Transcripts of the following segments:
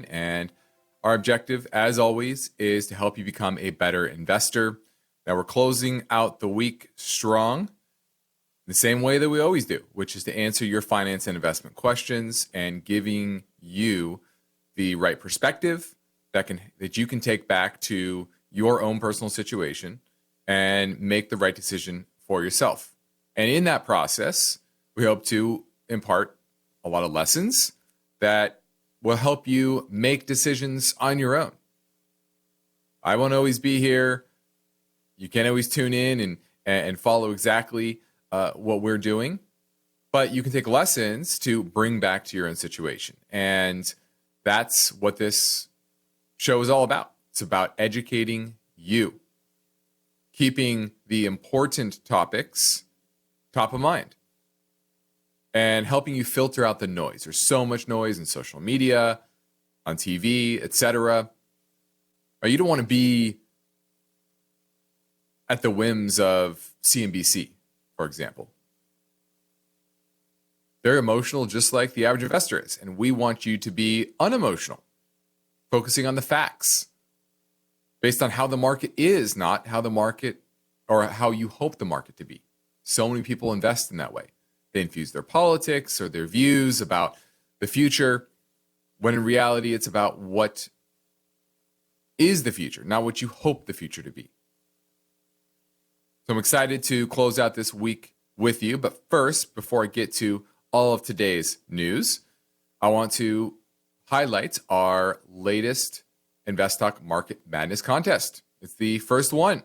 And our objective, as always, is to help you become a better investor. Now, we're closing out the week strong, the same way that we always do, which is to answer your finance and investment questions and giving you the right perspective that you can take back to your own personal situation and make the right decision for yourself. And in that process, we hope to impart a lot of lessons that will help you make decisions on your own. I won't always be here. You can't always tune in and follow exactly what we're doing, but you can take lessons to bring back to your own situation. And that's what this show is all about. It's about educating you, keeping the important topics top of mind, and helping you filter out the noise. There's so much noise in social media, on TV, etc. You don't want to be at the whims of CNBC, for example. They're emotional just like the average investor is, and we want you to be unemotional, focusing on the facts based on how the market is, not how the market or how you hope the market to be. So many people invest in that way. They infuse their politics or their views about the future, when in reality it's about what is the future, not what you hope the future to be. So I'm excited to close out this week with you. But first, before I get to all of today's news, I want to highlight our latest InvestTalk Market Madness contest. It's the first one.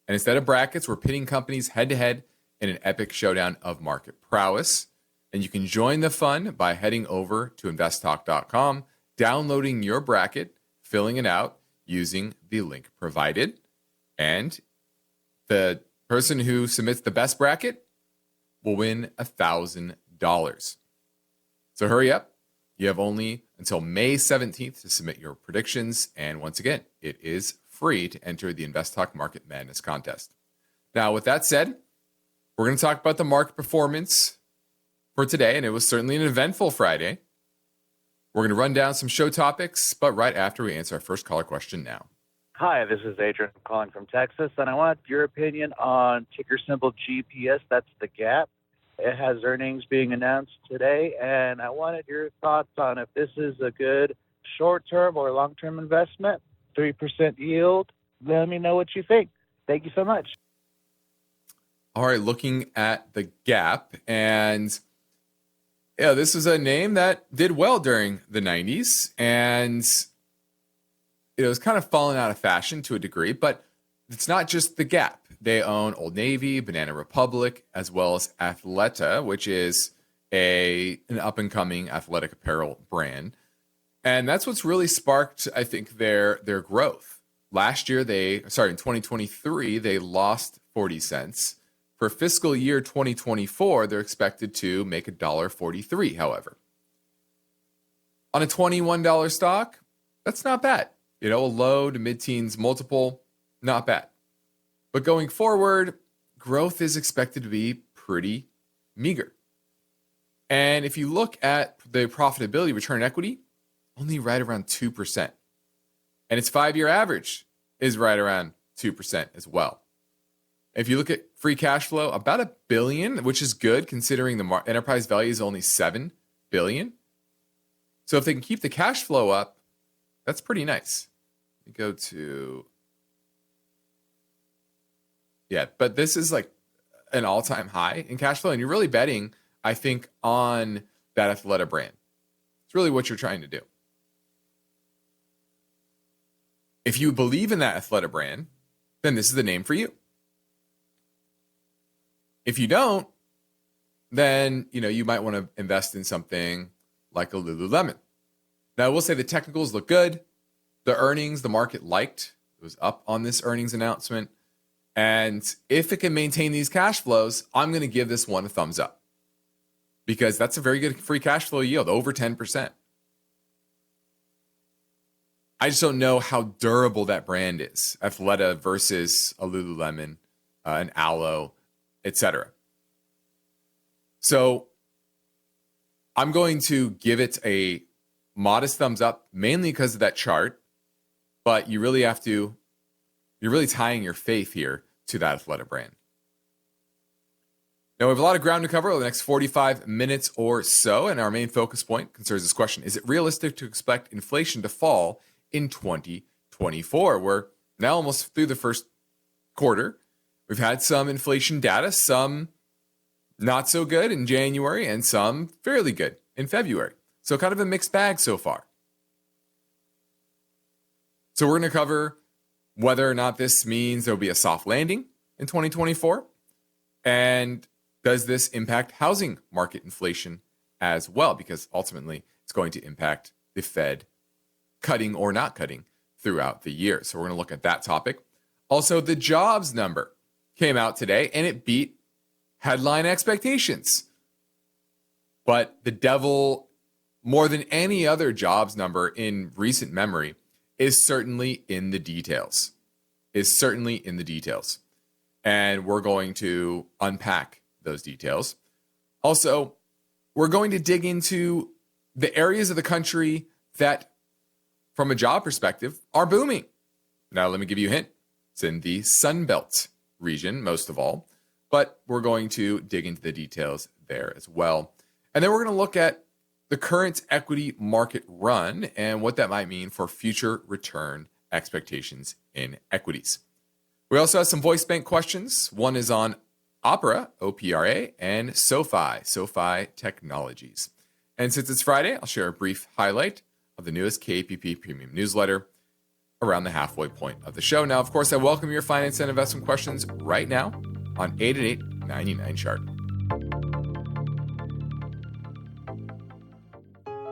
And instead of brackets, we're pitting companies head-to-head in an epic showdown of market prowess. And you can join the fun by heading over to investtalk.com, downloading your bracket, filling it out using the link provided. And the person who submits the best bracket will win $1,000. So hurry up. You have only until May 17th to submit your predictions. And once again, it is free to enter the InvestTalk Market Madness contest. Now, with that said, we're going to talk about the market performance for today, and it was certainly an eventful Friday. We're going to run down some show topics, but right after we answer our first caller question now. Hi, this is Adrian calling from Texas, and I want your opinion on ticker symbol GPS. That's the gap. It has earnings being announced today, and I wanted your thoughts on if this is a good short-term or long-term investment, 3% yield. Let me know what you think. Thank you so much. All right, looking at the gap, and yeah, this is a name that did well during the 90s, and it was kind of fallen out of fashion to a degree, but it's not just the gap. They own Old Navy, Banana Republic, as well as Athleta, which is an up-and-coming athletic apparel brand. And that's what's really sparked, I think, their growth. Last year, in 2023, they lost 40 cents. For fiscal year 2024, they're expected to make $1.43, however. On a $21 stock, that's not bad. A low to mid-teens multiple, not bad. But going forward, growth is expected to be pretty meager. And if you look at the profitability return on equity, only right around 2%. And its 5-year average is right around 2% as well. If you look at free cash flow, about $1 billion, which is good considering the enterprise value is only $7 billion. So if they can keep the cash flow up, that's pretty nice. Let me go to... Yeah, but this is like an all-time high in cash flow, and you're really betting, I think, on that Athleta brand. It's really what you're trying to do. If you believe in that Athleta brand, then this is the name for you. If you don't, then you might want to invest in something like a Lululemon. Now, I will say the technicals look good. The earnings, the market liked. It was up on this earnings announcement. And if it can maintain these cash flows, I'm going to give this one a thumbs up because that's a very good free cash flow yield, over 10%. I just don't know how durable that brand is, Athleta versus a Lululemon, an Aloe, etc. So I'm going to give it a modest thumbs up, mainly because of that chart. But you're really tying your faith here to that Athleta brand. Now, we have a lot of ground to cover over the next 45 minutes or so, and our main focus point concerns this question. Is it realistic to expect inflation to fall in 2024? We're now almost through the first quarter. We've had some inflation data, some not so good in January, and some fairly good in February. So kind of a mixed bag so far. So we're going to cover whether or not this means there'll be a soft landing in 2024, and does this impact housing market inflation as well? Because ultimately, it's going to impact the Fed cutting or not cutting throughout the year. So we're going to look at that topic. Also, the jobs number came out today, and it beat headline expectations. But the devil, more than any other jobs number in recent memory, is certainly in the details. And we're going to unpack those details. Also, we're going to dig into the areas of the country that, from a job perspective, are booming. Now, let me give you a hint. It's in the Sun Belt region, most of all, but we're going to dig into the details there as well. And then we're going to look at the current equity market run and what that might mean for future return expectations in equities. We also have some voice bank questions. One is on OPRA, OPRA, and SoFi Technologies. And since it's Friday, I'll share a brief highlight of the newest KPP Premium Newsletter around the halfway point of the show. Now, of course, I welcome your finance and investment questions right now on 888-99-CHART.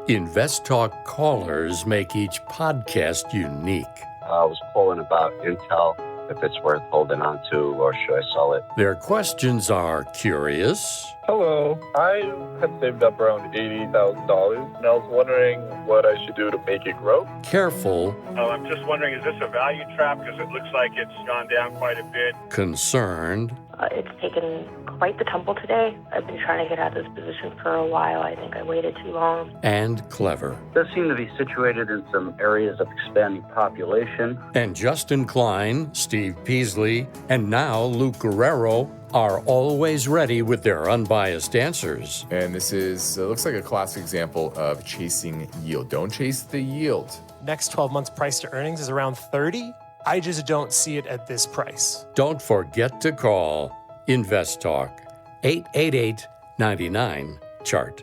InvestTalk callers make each podcast unique. I was calling about Intel, if it's worth holding on to, or should I sell it? Their questions are curious, Hello. I had saved up around $80,000, and I was wondering what I should do to make it grow. careful, I'm just wondering, is this a value trap? Because it looks like it's gone down quite a bit. concerned, It's taken quite the tumble today. I've been trying to get out of this position for a while. I think I waited too long. and clever. Does seem to be situated in some areas of expanding population. And Justin Klein, Steve Peasley, and now Luke Guerrero are always ready with their unbiased answers. And this is, looks like a classic example of chasing yield. Don't chase the yield. Next 12 months price to earnings is around 30. I just don't see it at this price. Don't forget to call InvestTalk 888-99-CHART.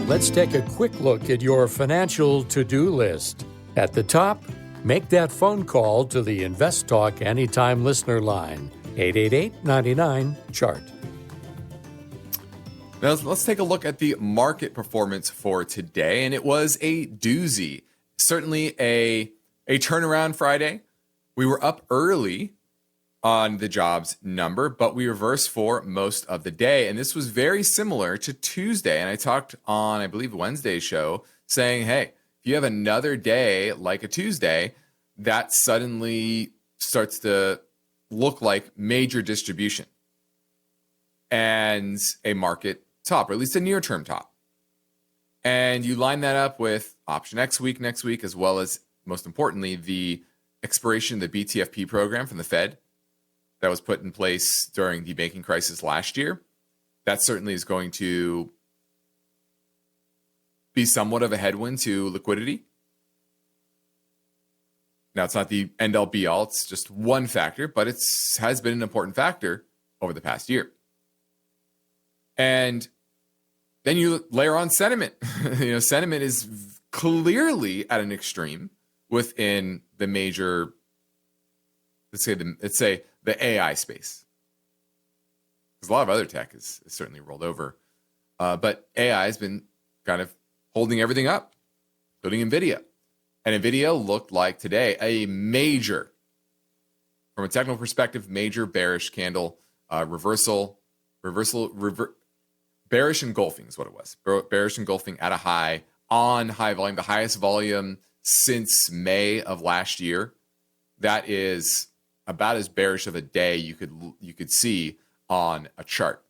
Let's take a quick look at your financial to-do list. At the top, make that phone call to the InvestTalk Anytime Listener line, 888-99-CHART. Now, let's take a look at the market performance for today, and it was a doozy. Certainly a turnaround Friday. We were up early on the jobs number, but we reversed for most of the day, and this was very similar to Tuesday. And I talked on, I believe, Wednesday's show, saying, hey, if you have another day like a Tuesday, that suddenly starts to look like major distribution and a market top, or at least a near-term top. And you line that up with option next week, as well as, most importantly, the expiration of the BTFP program from the Fed that was put in place during the banking crisis last year. That certainly is going to be somewhat of a headwind to liquidity. Now, it's not the end-all be-all. It's just one factor, but it has been an important factor over the past year. And then you layer on sentiment. Sentiment is clearly at an extreme within the major, let's say the AI space. Because a lot of other tech is certainly rolled over. But AI has been kind of holding everything up, including NVIDIA. And NVIDIA looked like today a major, from a technical perspective, major bearish candle bearish engulfing is what it was. Bearish engulfing at a high, on high volume, the highest volume since May of last year. That is about as bearish of a day you could see on a chart.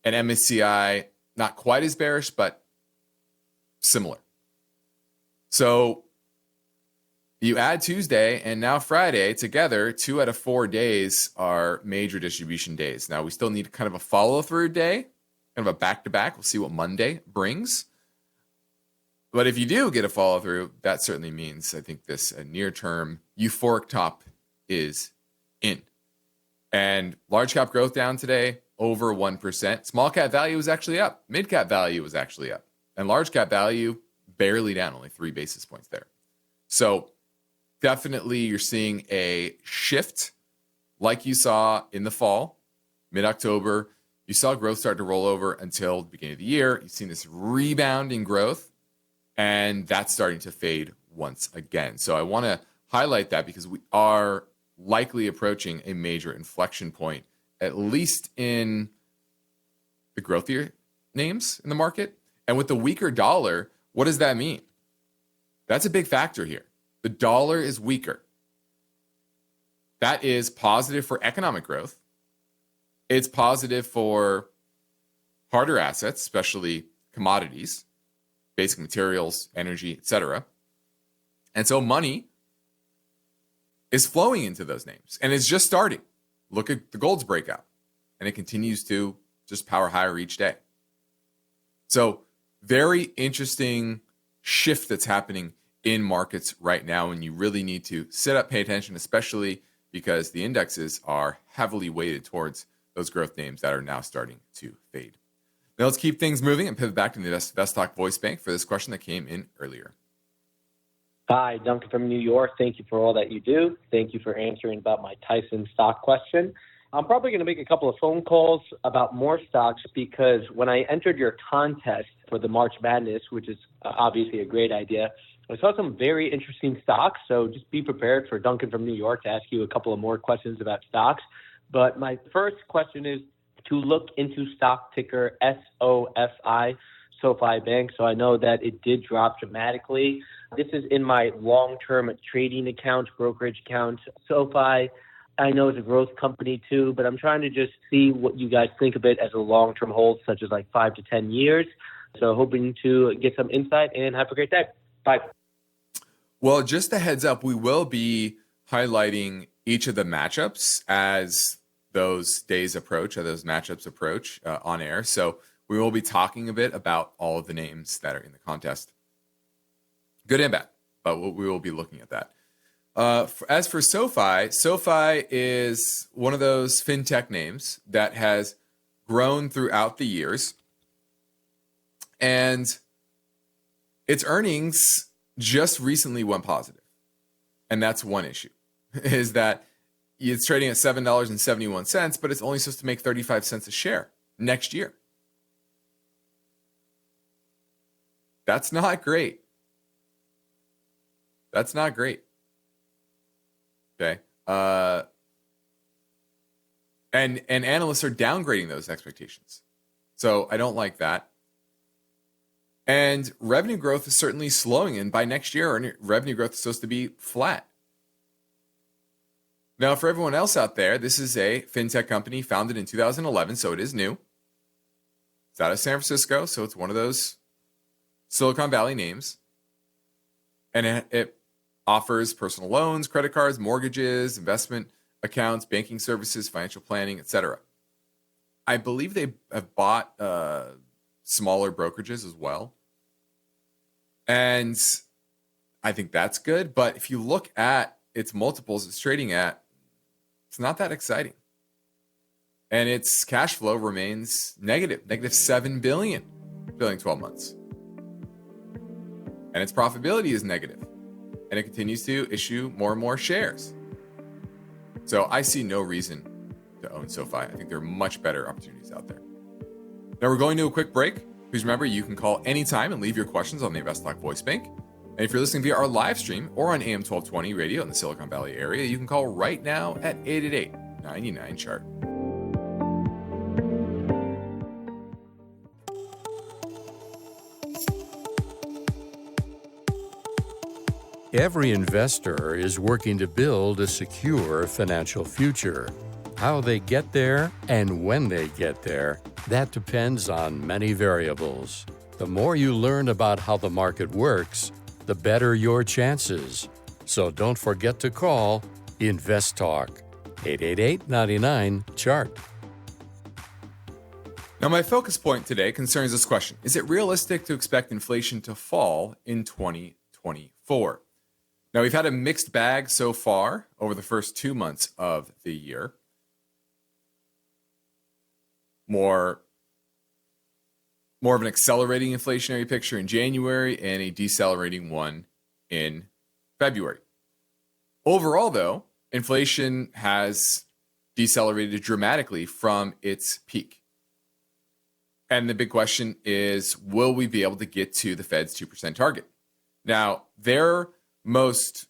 and MSCI not quite as bearish, but similar. So you add Tuesday and now Friday together, 2 out of 4 days are major distribution days. Now we still need kind of a follow-through day, kind of a back-to-back. We'll see what Monday brings. But if you do get a follow-through, that certainly means I think this near-term euphoric top is in. And large cap growth down today, over 1%. Small cap value was actually up. Mid cap value was actually up. And large cap value barely down, only 3 basis points there. So definitely you're seeing a shift like you saw in the fall, mid-October. You saw growth start to roll over until the beginning of the year. You've seen this rebound in growth, and that's starting to fade once again. So I want to highlight that because we are likely approaching a major inflection point, at least in the growthier names in the market. And with the weaker dollar, what does that mean? That's a big factor here. The dollar is weaker. That is positive for economic growth. It's positive for harder assets, especially commodities, basic materials, energy, etc. And so money is flowing into those names, and it's just starting. Look at the gold's breakout, and it continues to just power higher each day. So very interesting shift that's happening in markets right now, and you really need to sit up, pay attention, especially because the indexes are heavily weighted towards those growth names that are now starting to fade. Now let's keep things moving and pivot back to the InvestTalk voice bank for this question that came in earlier. Hi, Duncan from New York. Thank you for all that you do. Thank you for answering about my Tyson stock question. I'm probably going to make a couple of phone calls about more stocks because when I entered your contest for the March Madness, which is obviously a great idea, I saw some very interesting stocks. So just be prepared for Duncan from New York to ask you a couple of more questions about stocks. But my first question is to look into stock ticker SOFI, SoFi Bank. So I know that it did drop dramatically. This is in my long-term trading account, brokerage account. SoFi, I know it's a growth company too, but I'm trying to just see what you guys think of it as a long-term hold, such as like 5 to 10 years. So hoping to get some insight and have a great day. Bye. Well, just a heads up, we will be highlighting each of the matchups as those days approach, or those matchups approach on air. So we will be talking a bit about all of the names that are in the contest. Good and bad, but we will be looking at that. As for SoFi, SoFi is one of those fintech names that has grown throughout the years. And its earnings just recently went positive. And that's one issue, is that it's trading at $7.71, but it's only supposed to make 35 cents a share next year. That's not great. That's not great. Okay. And analysts are downgrading those expectations. So I don't like that. And revenue growth is certainly slowing. And by next year, revenue growth is supposed to be flat. Now, for everyone else out there, this is a fintech company founded in 2011, so it is new. It's out of San Francisco, so it's one of those Silicon Valley names. And it offers personal loans, credit cards, mortgages, investment accounts, banking services, financial planning, etc. I believe they have bought smaller brokerages as well. And I think that's good. But if you look at its multiples it's trading at, it's not that exciting. And its cash flow remains negative $7 billion trailing 12 months. And its profitability is negative. And it continues to issue more and more shares. So I see no reason to own SoFi. I think there are much better opportunities out there. Now we're going to a quick break. Please remember, you can call anytime and leave your questions on the InvestTalk voice bank. And if you're listening via our live stream or on AM 1220 radio in the Silicon Valley area, you can call right now at 888-99-CHART. Every investor is working to build a secure financial future. How they get there and when they get there, that depends on many variables. The more you learn about how the market works, the better your chances. So don't forget to call InvestTalk, 888-99-CHART. Now, my focus point today concerns this question. Is it realistic to expect inflation to fall in 2024? Now, we've had a mixed bag so far over the first 2 months of the year. More of an accelerating inflationary picture in January and a decelerating one in February. Overall, though, inflation has decelerated dramatically from its peak. And the big question is, will we be able to get to the Fed's 2% target? Now, their most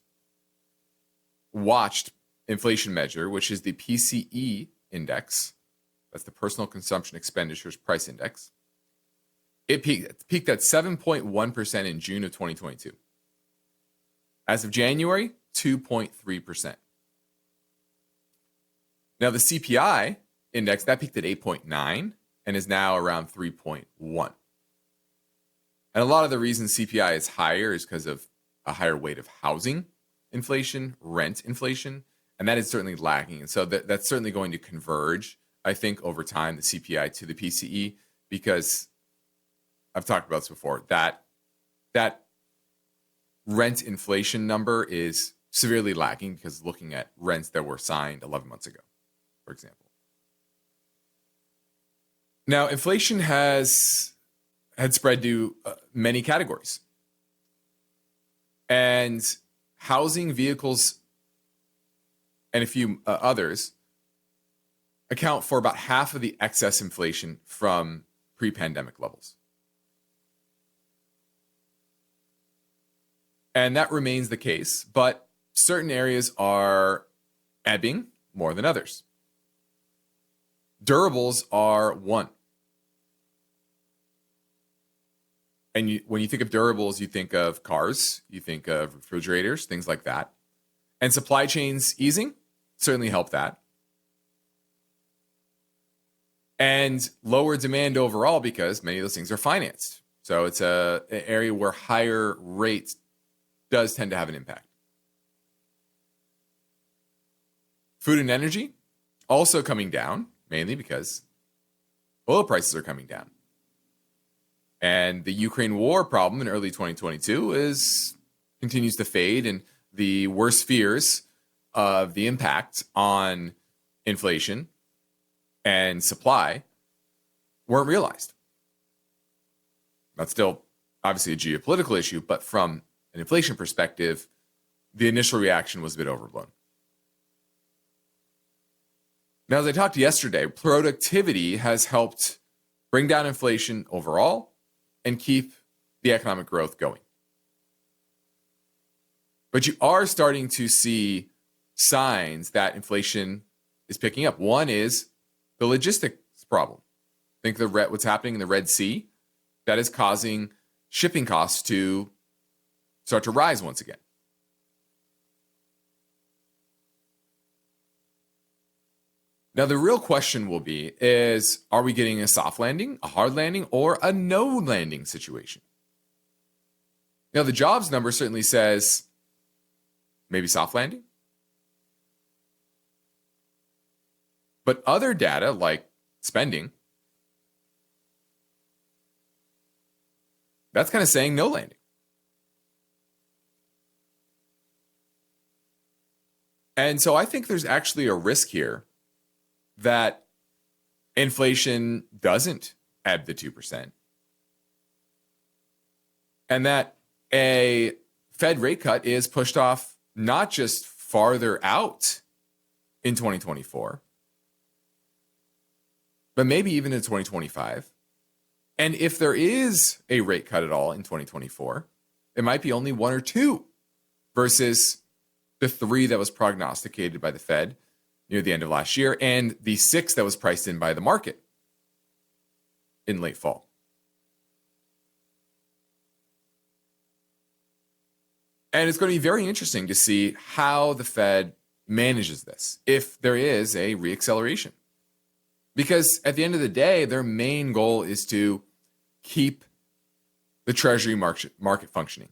watched inflation measure, which is the PCE index, that's the Personal Consumption Expenditures Price Index, it peaked at 7.1% in June of 2022. As of January, 2.3%. Now, the CPI index, that peaked at 8.9 and is now around 3.1. And a lot of the reason CPI is higher is because of a higher weight of housing inflation, rent inflation, and that is certainly lagging. And so that's certainly going to converge, I think, over time, the CPI to the PCE, because I've talked about this before, that rent inflation number is severely lacking because looking at rents that were signed 11 months ago, for example. Now, inflation had spread to many categories. And housing, vehicles, and a few others account for about half of the excess inflation from pre-pandemic levels. And that remains the case, but certain areas are ebbing more than others. Durables are one. And when you think of durables, you think of cars, you think of refrigerators, things like that. And supply chains easing certainly help that. And lower demand overall because many of those things are financed. So it's an area where higher rates does tend to have an impact. Food and energy also coming down, mainly because oil prices are coming down. And the Ukraine war problem in early 2022 continues to fade, and the worst fears of the impact on inflation and supply weren't realized. That's still obviously a geopolitical issue, but from an inflation perspective, the initial reaction was a bit overblown. Now, as I talked yesterday, productivity has helped bring down inflation overall and keep the economic growth going. But you are starting to see signs that inflation is picking up. One is the logistics problem. Think of what's happening in the Red Sea. That is causing shipping costs to start to rise once again. Now, the real question will be is, are we getting a soft landing, a hard landing, or a no landing situation? Now, the jobs number certainly says maybe soft landing. But other data like spending, that's kind of saying no landing. And so I think there's actually a risk here that inflation doesn't ebb the 2%, and that a Fed rate cut is pushed off not just farther out in 2024, but maybe even in 2025. And if there is a rate cut at all in 2024, it might be only one or two versus the 3 that was prognosticated by the Fed near the end of last year, and the 6 that was priced in by the market in late fall. And it's going to be very interesting to see how the Fed manages this if there is a reacceleration. Because at the end of the day, their main goal is to keep the Treasury market functioning.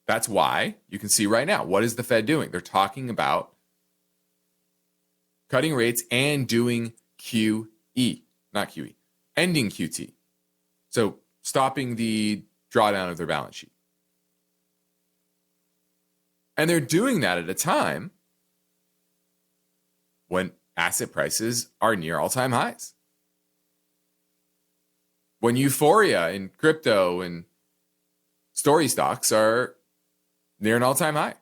That's why you can see right now, what is the Fed doing? They're talking about cutting rates and doing QE, not QE, ending QT. So stopping the drawdown of their balance sheet. And they're doing that at a time when asset prices are near all-time highs. When euphoria in crypto and story stocks are near an all-time high.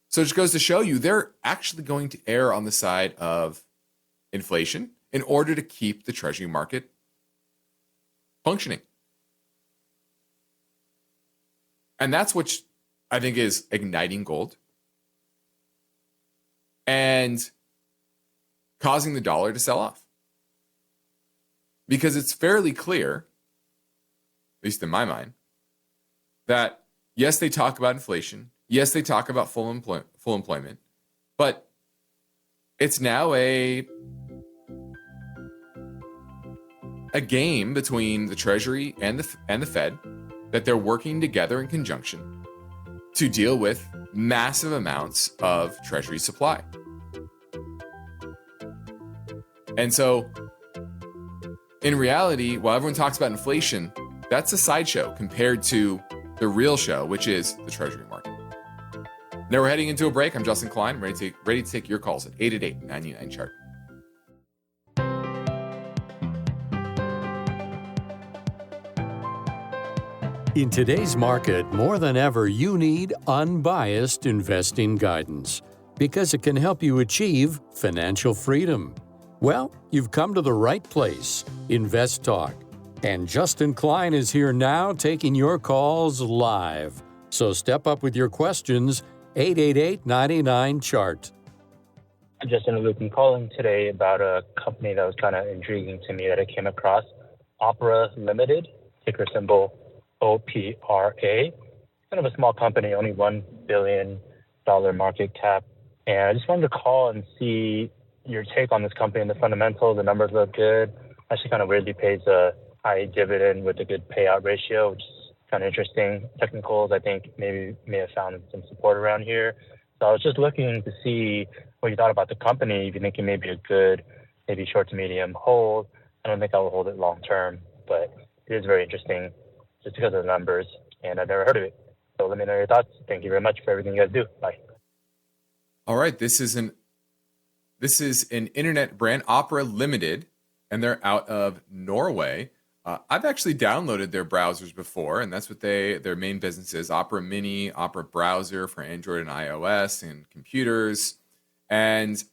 So it just goes to show you they're actually going to err on the side of inflation in order to keep the Treasury market functioning. And that's what I think is igniting gold and causing the dollar to sell off. Because it's fairly clear, at least in my mind, that yes, they talk about inflation. Yes, they talk about full employment. But it's now a game between the Treasury and the Fed that they're working together in conjunction to deal with massive amounts of Treasury supply. And so, in reality, while everyone talks about inflation, that's a sideshow compared to the real show, which is the Treasury market. Now we're heading into a break. I'm Justin Klein, ready to take your calls at 888-99-CHART. In today's market, more than ever, you need unbiased investing guidance because it can help you achieve financial freedom. Well, you've come to the right place, InvestTalk. And Justin Klein is here now taking your calls live. So step up with your questions, 888-99-CHART. Justin Luke, I'm calling today about a company that was kind of intriguing to me that I came across, OPRA Limited, ticker symbol OPRA. Kind of a small company, only $1 billion market cap. And I just wanted to call and see your take on this company and the fundamentals. The numbers look good. Actually kind of weirdly pays a high dividend with a good payout ratio, which is kind of interesting. Technicals, I think may have found some support around here. So I was just looking to see what you thought about the company, if you think it may be a good, maybe short to medium hold. I don't think I will hold it long term, but it is very interesting just because of the numbers, and I've never heard of it. So let me know your thoughts. Thank you very much for everything you guys do. Bye. All right, this is an internet brand, OPRA Limited, and they're out of Norway. I've actually downloaded their browsers before, and that's what their main business is: Opera Mini, Opera Browser for Android and iOS and computers. And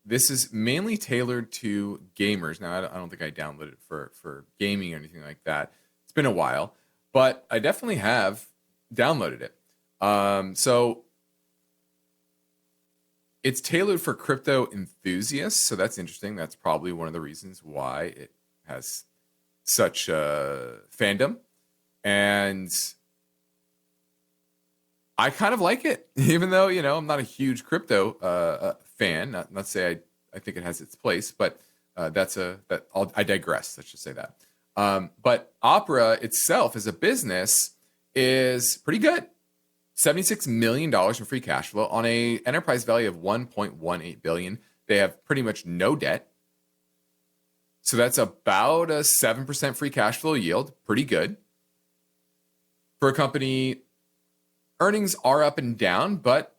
this is mainly tailored to gamers. Now, I don't think I downloaded it for gaming or anything like that. It's been a while, but I definitely have downloaded it. So it's tailored for crypto enthusiasts, so that's interesting. That's probably one of the reasons why it has such fandom. And I kind of like it, even though, I'm not a huge crypto fan. Not to say I think it has its place, but I digress. Let's just say that. But Opera itself as a business is pretty good. $76 million in free cash flow on a enterprise value of $1.18 billion. They have pretty much no debt. So that's about a 7% free cash flow yield. Pretty good. For a company, earnings are up and down, but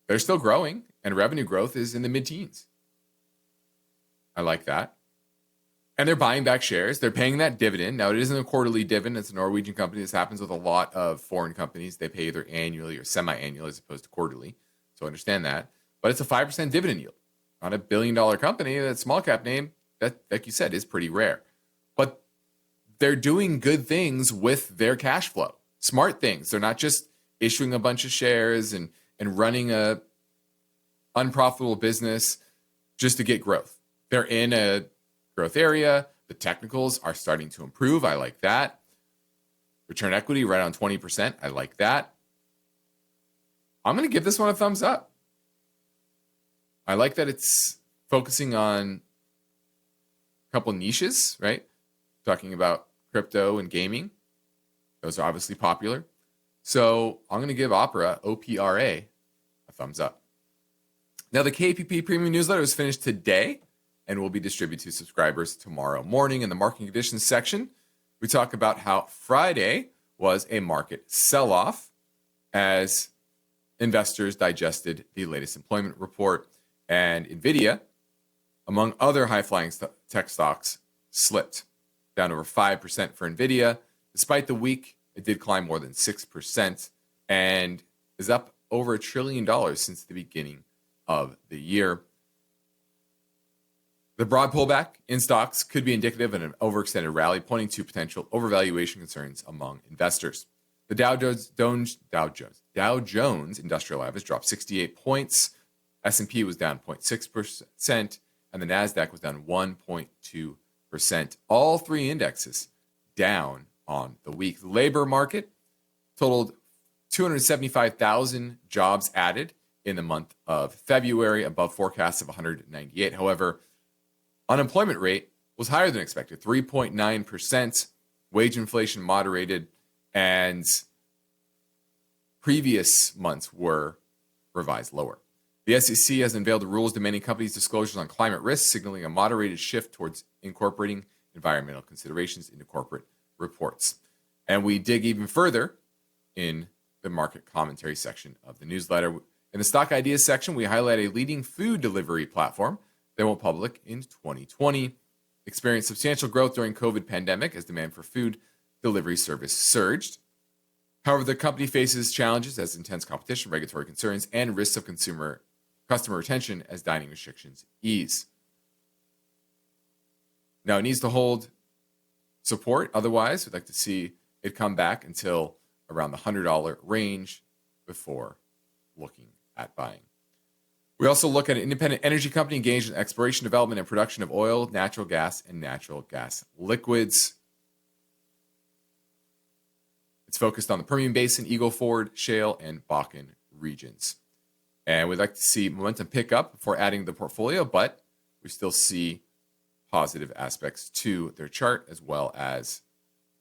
they're still growing, and revenue growth is in the mid-teens. I like that. And they're buying back shares. They're paying that dividend. Now, it isn't a quarterly dividend. It's a Norwegian company. This happens with a lot of foreign companies. They pay either annually or semi-annually as opposed to quarterly. So understand that. But it's a 5% dividend yield on a billion-dollar company. That small cap name, that, like you said, is pretty rare. But they're doing good things with their cash flow. Smart things. They're not just issuing a bunch of shares and running a unprofitable business just to get growth. They're in a growth area. The technicals are starting to improve. I like that. Return equity right on 20%. I like that. I'm going to give this one a thumbs up. I like that it's focusing on a couple niches, right? Talking about crypto and gaming. Those are obviously popular. So I'm going to give OPRA, OPRA, a thumbs up. Now, the KPP Premium Newsletter is finished today and will be distributed to subscribers tomorrow morning. In the market conditions section, we talk about how Friday was a market sell-off as investors digested the latest employment report, and NVIDIA, among other high-flying tech stocks, slipped down over 5% for NVIDIA. Despite the week, it did climb more than 6% and is up over $1 trillion since the beginning of the year. The broad pullback in stocks could be indicative of an overextended rally, pointing to potential overvaluation concerns among investors. The Dow Jones Industrial Average dropped 68 points. S&P was down 0.6%, and the Nasdaq was down 1.2%. All three indexes down on the week. The labor market totaled 275,000 jobs added in the month of February, above forecasts of 198. However, unemployment rate was higher than expected, 3.9%. Wage inflation moderated, and previous months were revised lower. The SEC has unveiled the rules demanding companies' disclosures on climate risks, signaling a moderated shift towards incorporating environmental considerations into corporate reports. And we dig even further in the market commentary section of the newsletter. In the stock ideas section, we highlight a leading food delivery platform that went public in 2020, experienced substantial growth during COVID pandemic as demand for food delivery service surged. However, the company faces challenges as intense competition, regulatory concerns, and risks of customer retention as dining restrictions ease. Now, it needs to hold support. Otherwise, we'd like to see it come back until around the $100 range before looking at buying. We also look at an independent energy company engaged in exploration, development, and production of oil, natural gas, and natural gas liquids. It's focused on the Permian Basin, Eagle Ford, Shale, and Bakken regions. And we'd like to see momentum pick up before adding to the portfolio, but we still see positive aspects to their chart as well as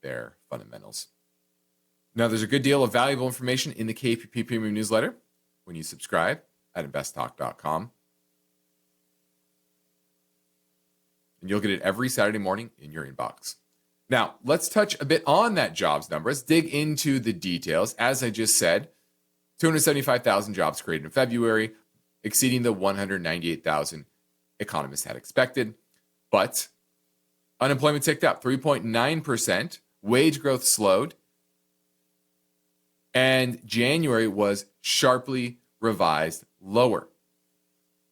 their fundamentals. Now, there's a good deal of valuable information in the KPP Premium Newsletter when you subscribe at InvestTalk.com. And you'll get it every Saturday morning in your inbox. Now, let's touch a bit on that jobs number. Let's dig into the details. As I just said, 275,000 jobs created in February, exceeding the 198,000 economists had expected. But unemployment ticked up 3.9%. Wage growth slowed. And January was sharply revised lower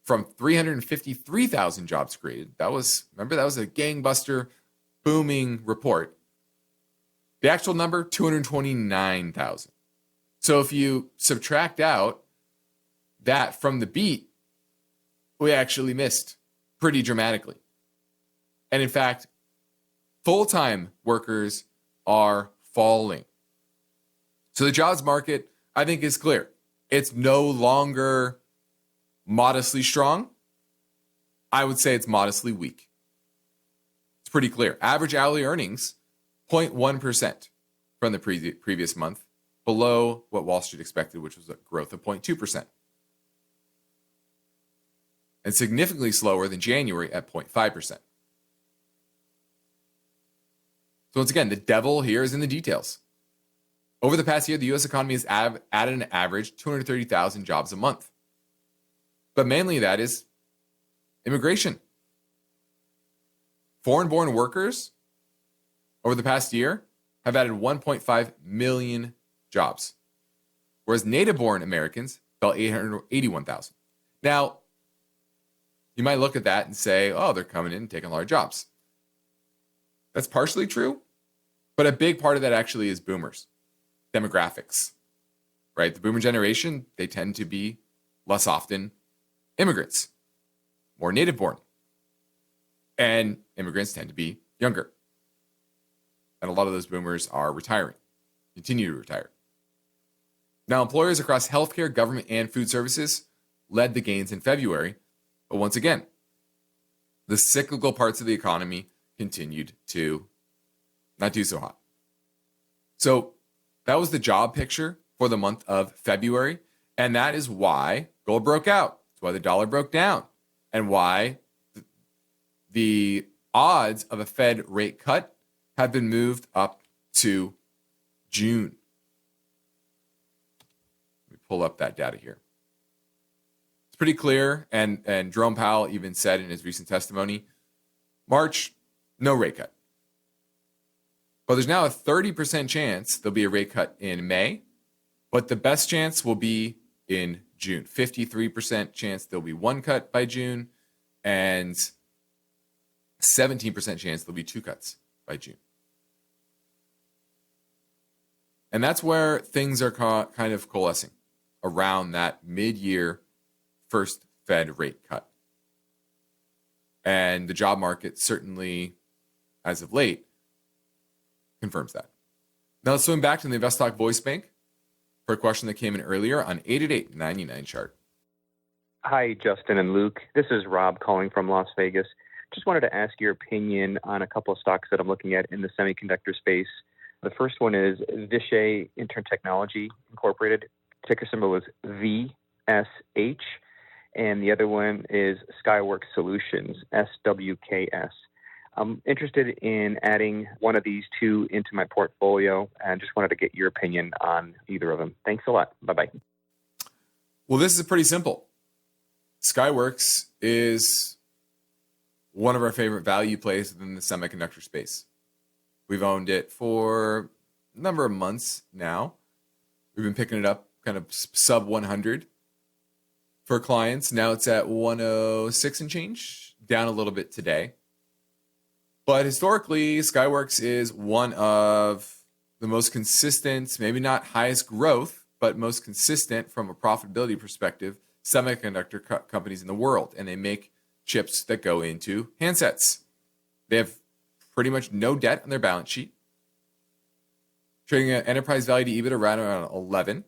from 353,000 jobs created. That was a gangbuster, booming report. The actual number, 229,000. So if you subtract out that from the beat, we actually missed pretty dramatically. And in fact, full-time workers are falling. So the jobs market, I think, is clear. It's no longer modestly strong. I would say it's modestly weak. It's pretty clear. Average hourly earnings, 0.1% from the previous month, below what Wall Street expected, which was a growth of 0.2%. And significantly slower than January at 0.5%. So once again, the devil here is in the details. Over the past year, the U.S. economy has added an average 230,000 jobs a month. But mainly that is immigration. Foreign-born workers over the past year have added 1.5 million jobs, whereas native-born Americans fell 881,000. Now, you might look at that and say, oh, they're coming in and taking a lot of jobs. That's partially true, but a big part of that actually is boomers. Demographics, right? The boomer generation, they tend to be less often immigrants, more native born. And immigrants tend to be younger. And a lot of those boomers are retiring. continue to retire. Now, employers across healthcare, government, and food services led the gains in February. But once again, the cyclical parts of the economy continued to not do so hot. So that was the job picture for the month of February. And that is why gold broke out. It's why the dollar broke down. And why the odds of a Fed rate cut have been moved up to June. Let me pull up that data here. It's pretty clear, and Jerome Powell even said in his recent testimony, March, no rate cut. But there's now a 30% chance there'll be a rate cut in May, but the best chance will be in June. 53% chance there'll be one cut by June, and 17% chance there'll be two cuts by June. And that's where things are kind of coalescing around that mid-year first Fed rate cut. And the job market certainly, as of late, confirms that. Now let's swing back to the InvestTalk voice bank for a question that came in earlier on 888-99 chart. Hi, Justin and Luke. This is Rob calling from Las Vegas. Just wanted to ask your opinion on a couple of stocks that I'm looking at in the semiconductor space. The first one is Vishay Inter-technology Inc. Ticker symbol is VSH. And the other one is Skyworks Solutions, SWKS. I'm interested in adding one of these two into my portfolio and just wanted to get your opinion on either of them. Thanks a lot. Bye-bye. Well, this is pretty simple. Skyworks is one of our favorite value plays within the semiconductor space. We've owned it for a number of months now. We've been picking it up kind of sub 100 for clients. Now it's at 106 and change, down a little bit today. But historically, Skyworks is one of the most consistent, maybe not highest growth, but most consistent from a profitability perspective, semiconductor companies in the world. And they make chips that go into handsets. They have pretty much no debt on their balance sheet. Trading an enterprise value to EBITDA around 11.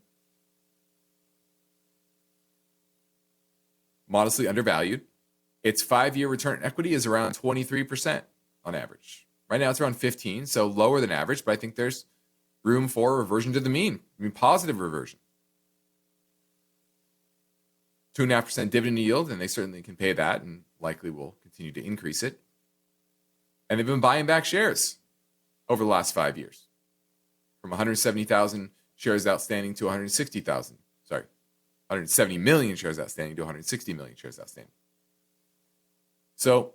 Modestly undervalued. Its 5-year return on equity is around 23% on average. Right now it's around 15, so lower than average, but I think there's room for reversion to the mean. I mean, positive reversion. 2.5% dividend yield, and they certainly can pay that and likely will continue to increase it. And they've been buying back shares over the last 5 years from 170,000 shares outstanding to 160,000. Sorry, 170 million shares outstanding to 160 million shares outstanding. So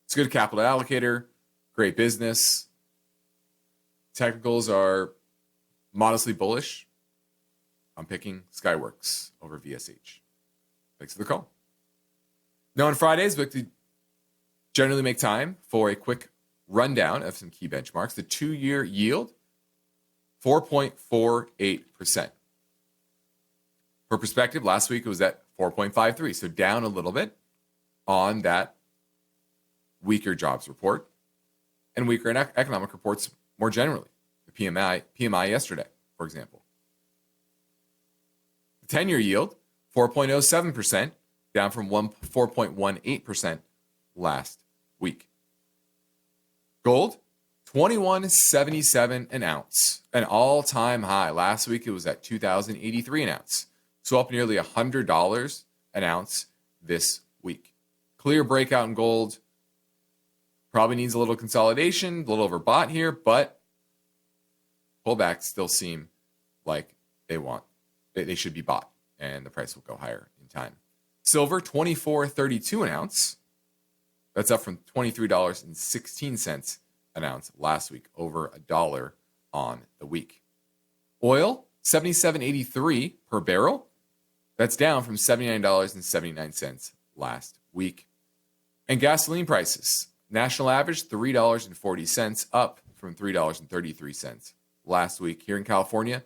it's a good capital allocator, great business. Technicals are modestly bullish. I'm picking Skyworks over VSH. Thanks for the call. Now on Fridays, we generally make time for a quick rundown of some key benchmarks. The 2-year yield, 4.48%. For perspective, last week it was at 4.53, so down a little bit on that weaker jobs report and weaker economic reports more generally. The PMI yesterday, for example. The 10-year yield, 4.07%, down from 4.18% last week. Gold, $21.77 an ounce, an all-time high. Last week it was at $2,083 an ounce, so up nearly $100 an ounce this week. Clear breakout in gold. Probably needs a little consolidation, a little overbought here, but pullbacks still seem like they should be bought, and the price will go higher in time. Silver, $24.32 an ounce. That's up from $23.16 an ounce last week, over $1 on the week. Oil, $77.83 per barrel. That's down from $79.79 last week. And gasoline prices, national average, $3.40, up from $3.33 last week. Here in California,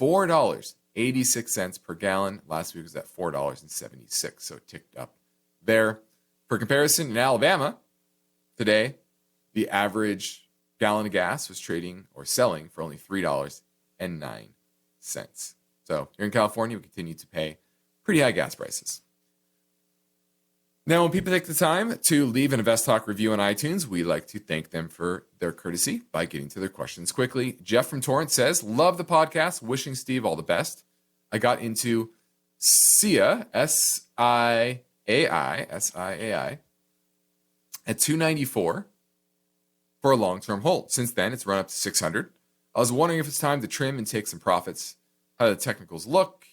$4.86 per gallon. Last week was at $4.76, so it ticked up there. For comparison, in Alabama, today, the average gallon of gas was trading or selling for only $3.09. So here in California, we continue to pay pretty high gas prices. Now, when people take the time to leave an InvestTalk review on iTunes, we like to thank them for their courtesy by getting to their questions quickly. Jeff from Torrance says, love the podcast, wishing Steve all the best. I got into Saia, S-I-A-I, at 294 for a long-term hold. Since then, it's run up to 600. I was wondering if it's time to trim and take some profits. How do the technicals look?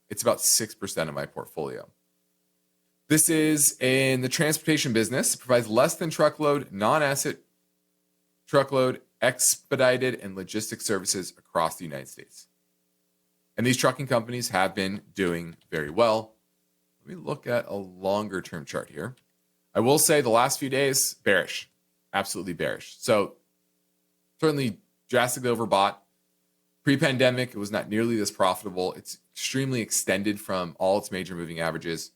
It's about 6% of my portfolio. This is in the transportation business. It provides less than truckload, non-asset truckload, expedited, and logistics services across the United States. And these trucking companies have been doing very well. Let me look at a longer-term chart here. I will say the last few days, bearish, absolutely bearish. So certainly drastically overbought. Pre-pandemic, it was not nearly this profitable. It's extremely extended from all its major moving averages.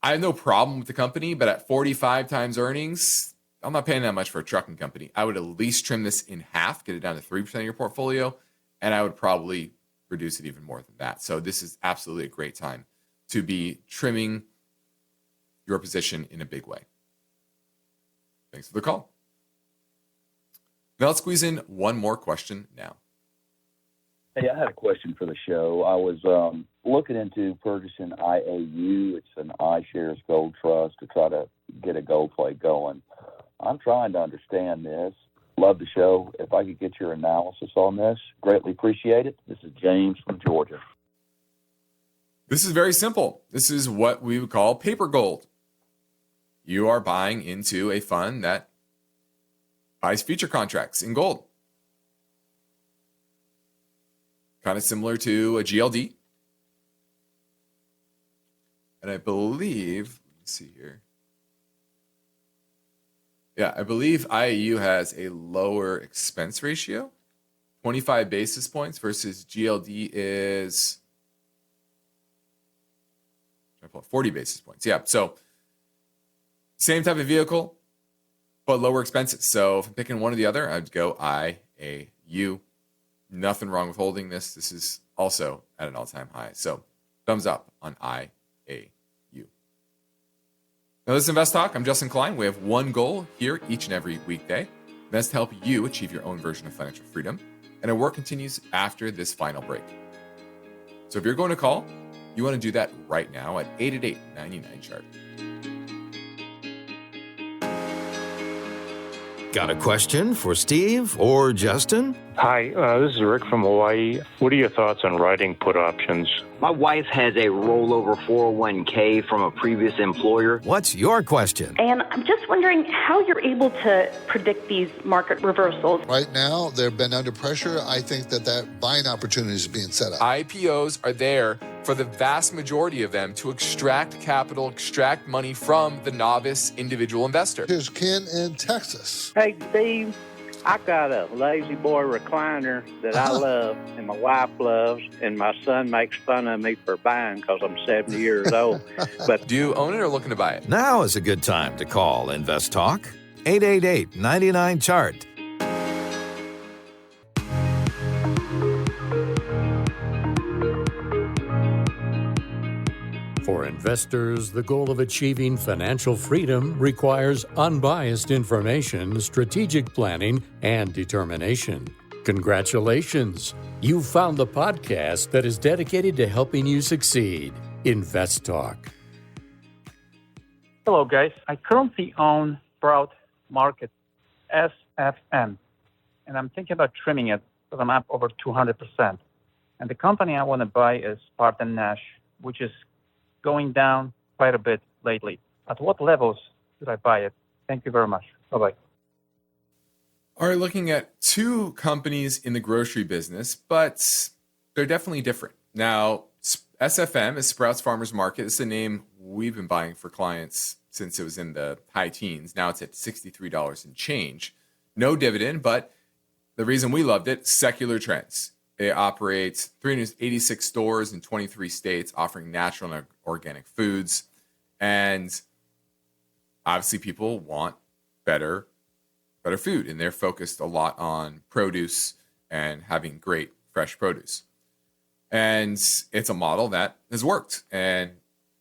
I have no problem with the company, but at 45 times earnings, I'm not paying that much for a trucking company. I would at least trim this in half, get it down to 3% of your portfolio, and I would probably reduce it even more than that. So this is absolutely a great time to be trimming your position in a big way. Thanks for the call. Now let's squeeze in one more question now. Hey, I had a question for the show. I was looking into purchasing IAU. It's an iShares Gold Trust to try to get a gold play going. I'm trying to understand this. Love the show. If I could get your analysis on this, greatly appreciate it. This is James from Georgia. This is very simple. This is what we would call paper gold. You are buying into a fund that buys future contracts in gold. Kind of similar to a GLD. And I believe, let me see here. Yeah, I believe IAU has a lower expense ratio, 25 basis points versus GLD is 40 basis points. Yeah, so same type of vehicle, but lower expenses. So if I'm picking one or the other, I'd go IAU. Nothing wrong with holding this. This is also at an all-time high. So thumbs up on IAU. Now, this is InvestTalk. I'm Justin Klein. We have one goal here each and every weekday. That's to help you achieve your own version of financial freedom. And our work continues after this final break. So if you're going to call, you want to do that right now at 888-99-CHART. Got a question for Steve or Justin? Hi, this is Rick from Hawaii. What are your thoughts on writing put options? My wife has a rollover 401k from a previous employer. What's your question? And I'm just wondering how you're able to predict these market reversals. Right now, they've been under pressure. I think that buying opportunity is being set up. IPOs are there for the vast majority of them to extract capital, extract money from the novice individual investor. Here's Ken in Texas. Hey, Steve. I got a lazy boy recliner that I love and my wife loves, and my son makes fun of me for buying because I'm 70 years old. But do you own it or looking to buy it? Now is a good time to call InvestTalk. 888-99-CHART. For investors, the goal of achieving financial freedom requires unbiased information, strategic planning, and determination. Congratulations! You've found the podcast that is dedicated to helping you succeed. InvestTalk. Hello, guys. I currently own Sprout Market SFM, and I'm thinking about trimming it because I'm up over 200%. And the company I want to buy is SpartanNash, which is going down quite a bit lately. At what levels should I buy it? Thank you very much. Bye-bye. All right, looking at two companies in the grocery business, but they're definitely different. Now, SFM is Sprouts Farmers Market. It's a name we've been buying for clients since it was in the high teens. Now it's at $63 and change. No dividend, but the reason we loved it, secular trends. It operates 386 stores in 23 states, offering natural and organic foods. And obviously people want better better food, and they're focused a lot on produce and having great fresh produce. And it's a model that has worked. And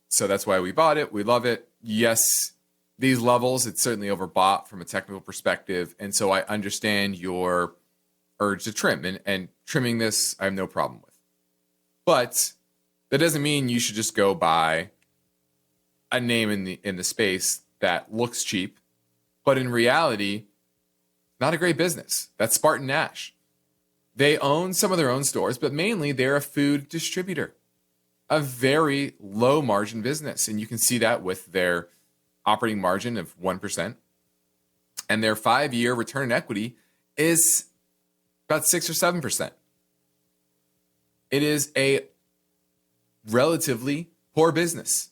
so that's why we bought it. We love it. Yes, these levels, it's certainly overbought from a technical perspective. And so I understand your urge to trim, and trimming this, I have no problem with. But that doesn't mean you should just go buy a name in the space that looks cheap, but in reality, not a great business. That's SpartanNash. They own some of their own stores, but mainly they're a food distributor, a very low margin business. And you can see that with their operating margin of 1%. And their 5-year return on equity is about 6 or 7%. It is a relatively poor business.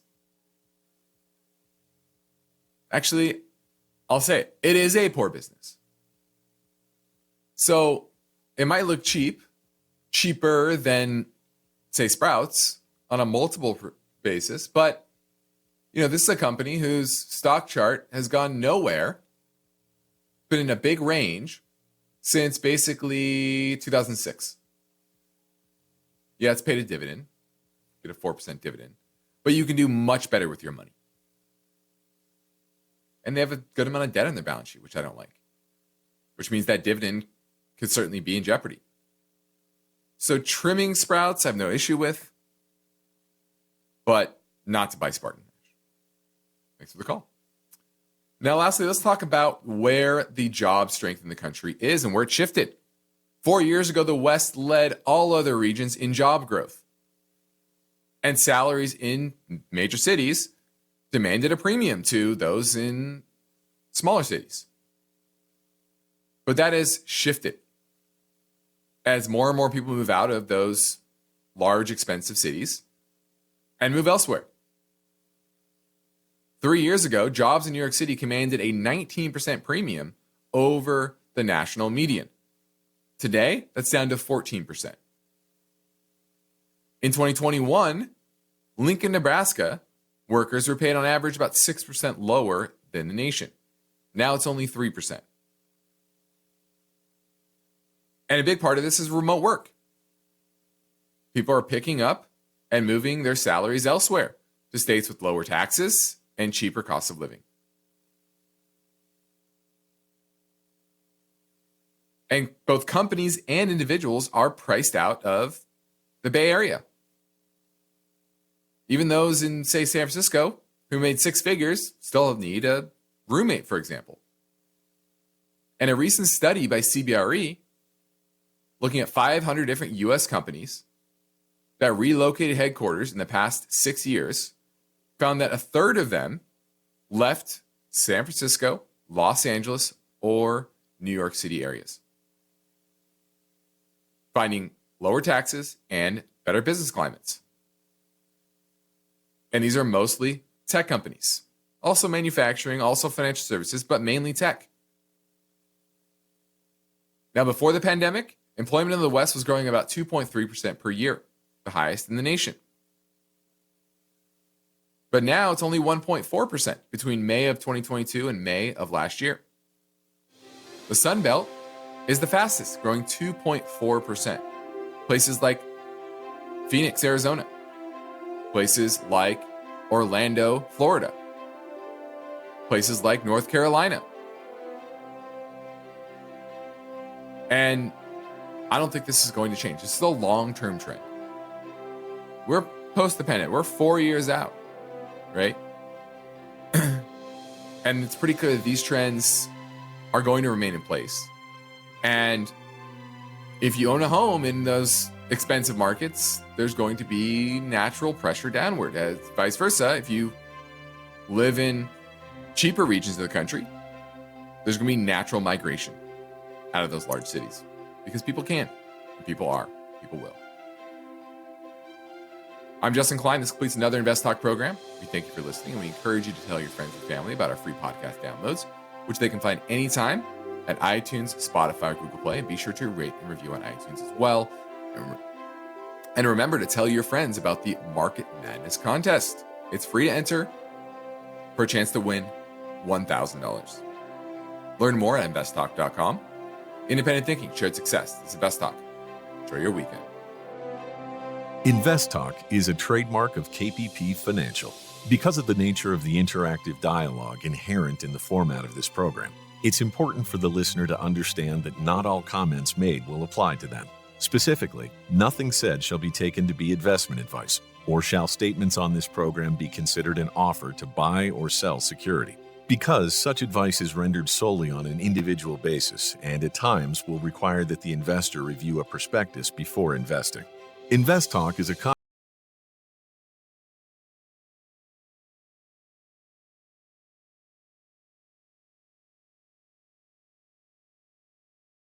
Actually, I'll say it. It is a poor business. So it might look cheap, cheaper than, say, Sprouts on a multiple basis, but this is a company whose stock chart has gone nowhere, been in a big range since basically 2006. Yeah, it's paid a dividend, get a 4% dividend, but you can do much better with your money. And they have a good amount of debt on their balance sheet, which I don't like, which means that dividend could certainly be in jeopardy. So trimming Sprouts, I have no issue with, but not to buy SpartanNash. Thanks for the call. Now, lastly, let's talk about where the job strength in the country is and where it shifted. 4 years ago, the West led all other regions in job growth. And salaries in major cities demanded a premium to those in smaller cities. But that has shifted as more and more people move out of those large, expensive cities and move elsewhere. 3 years ago, jobs in New York City commanded a 19% premium over the national median. Today, that's down to 14%. In 2021, Lincoln, Nebraska, workers were paid on average about 6% lower than the nation. Now it's only 3%. And a big part of this is remote work. People are picking up and moving their salaries elsewhere to states with lower taxes and cheaper costs of living. And both companies and individuals are priced out of the Bay Area. Even those in, say, San Francisco, who made 6 figures, still need a roommate, for example. And a recent study by CBRE, looking at 500 different U.S. companies that relocated headquarters in the past 6 years, found that a third of them left San Francisco, Los Angeles, or New York City areas, finding lower taxes and better business climates. And these are mostly tech companies, also manufacturing, also financial services, but mainly tech. Now, before the pandemic, employment in the West was growing about 2.3% per year, the highest in the nation. But now it's only 1.4% between May of 2022 and May of last year. The Sun Belt is the fastest, growing 2.4%. Places like Phoenix, Arizona. Places like Orlando, Florida. Places like North Carolina. And I don't think this is going to change. This is a long-term trend. We're post the pandemic. We're 4 years out, right? And it's pretty clear that these trends are going to remain in place. And if you own a home in those expensive markets, there's going to be natural pressure downward. As vice versa, if you live in cheaper regions of the country, there's going to be natural migration out of those large cities because people can, and people are, people will. I'm Justin Klein. This completes another InvestTalk program. We thank you for listening, and we encourage you to tell your friends and family about our free podcast downloads, which they can find anytime at iTunes, Spotify, or Google Play. And be sure to rate and review on iTunes as well. And remember to tell your friends about the Market Madness contest. It's free to enter for a chance to win $1,000. Learn more at InvestTalk.com. Independent thinking, shared success. This is InvestTalk. Enjoy your weekend. InvestTalk is a trademark of KPP Financial. Because of the nature of the interactive dialogue inherent in the format of this program, it's important for the listener to understand that not all comments made will apply to them. Specifically, nothing said shall be taken to be investment advice, or shall statements on this program be considered an offer to buy or sell security. Because such advice is rendered solely on an individual basis and at times will require that the investor review a prospectus before investing. InvestTalk is a